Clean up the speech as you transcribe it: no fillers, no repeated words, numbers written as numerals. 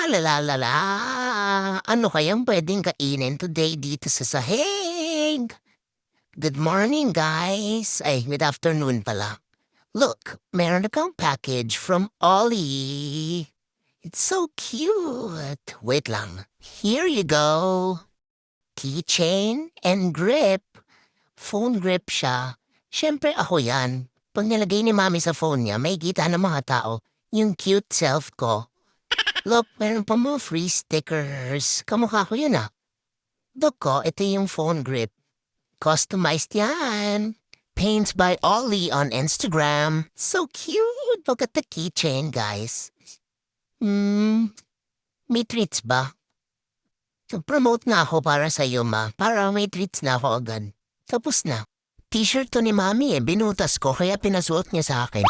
la. Ano kayang pwedeng kainin today dito sa sahig? Good morning, guys. Ay, good afternoon pala. Look, meron akong package from Ollie. It's so cute. Wait lang. Here you go. Keychain and grip. Phone grip siya. Siyempre ako yan. Pag nilagay ni Mami sa phone niya, may kita ng mga tao yung cute self ko. Look, meron pa mo free stickers. Kamukha ko yun ah. Look ko, ito yung phone grip. Customized yan. Paints by Ollie on Instagram. So cute. Look at the keychain, guys. May treats ba? So, promote na ako para sa iyo, ma. Para may treats na ako agad. Tapos na. T-shirt to ni Mami eh. Binutas ko kaya pinasuot niya sa akin.